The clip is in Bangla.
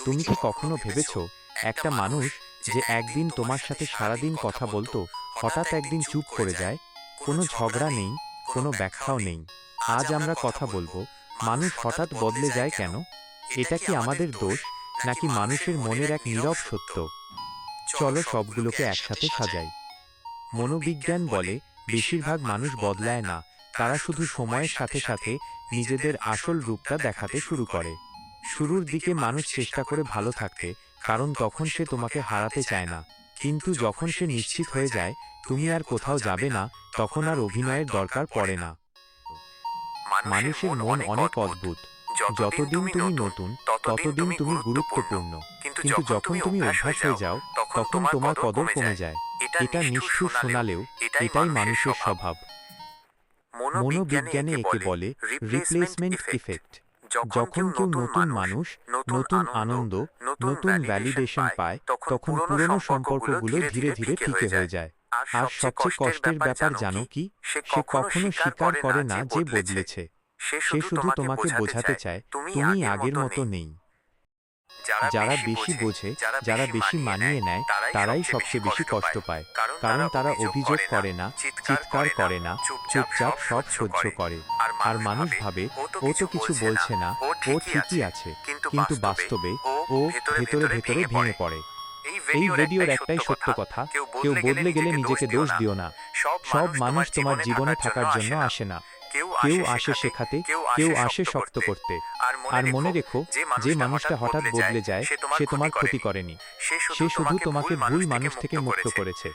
তুমি কি কখনো ভেবেছো একটা মানুষ যে একদিন তোমার সাথে সারাদিন কথা বলতো হঠাৎ একদিন চুপ করে যায়? কোনো ঝগড়া নেই, কোনো ব্যাখ্যাও নেই। আজ আমরা কথা বলবো মানুষ হঠাৎ বদলে যায় কেন? এটা কি আমাদের দোষ, নাকি মানুষের মনের এক নীরব সত্য? চলো সবগুলোকে একসাথে সাজাই। মনোবিজ্ঞান বলে বেশিরভাগ মানুষ বদলায় না, তারা শুধু সময়ের সাথে সাথে নিজেদের আসল রূপটা দেখাতে শুরু করে। শুরুর দিকে মানুষ চেষ্টা করে ভালো থাকতে, কারণ তখন সে তোমাকে হারাতে চায় না। কিন্তু যখন সে নিশ্চিত হয়ে যায় তুমি আর কোথাও যাবে না, তখন আর অভিনয়ের দরকার পড়ে না। মানুষের মন অনেক অদ্ভুত। যতদিন তুমি নতুন, ততদিন তুমি গুরুত্বপূর্ণ। কিন্তু যখন তুমি অভ্যাস হয়ে যাও, তখন তোমার কদর কমে যায়। এটা নিষ্ঠুর শোনালেও এটাই মানুষের স্বভাব। মনোবিজ্ঞানে একে বলে রিপ্লেসমেন্ট ইফেক্ট। যখন কেউ নতুন মানুষ, নতুন আনন্দ, নতুন ভ্যালিডেশন পায়, তখন পুরনো সম্পর্কগুলো ধীরে ধীরে ফিকে হয়ে যায়। আর সবচেয়ে কষ্টের ব্যাপার জানো কি? সে কখনো স্বীকার করে না যে বদলেছে। সে শুধু তোমাকে বোঝাতে চায় তুমি আগের মতো নেই। যারা বেশি বোঝে, যারা বেশি মানিয়ে নেয়, তারাই সবচেয়ে বেশি কষ্ট পায়। কারণ তারা অভিযোগ করে না, চিৎকার করে না, চুপচাপ সব সহ্য করে। আর মানুষ ভাবে ও তো কিছু বলছে না, ও ঠিকই আছে। কিন্তু বাস্তবে ও ভেতরে ভেতরে ভেঙে পড়ে। এই ভিডিওর একটাই সত্য কথা, কেউ বদলে গেলে নিজেকে দোষ দিও না। সব মানুষ তোমার জীবনে থাকার জন্য আসে না। কেউ আসে শেখাতে, কেউ আসে শক্ত করতে। আর মনে রেখো, যে মানুষটা হঠাৎ বদলে যায় সে তোমার ক্ষতি করেনি, সে শুধু তোমাকে ভুল মানুষ থেকে মুক্ত করেছে।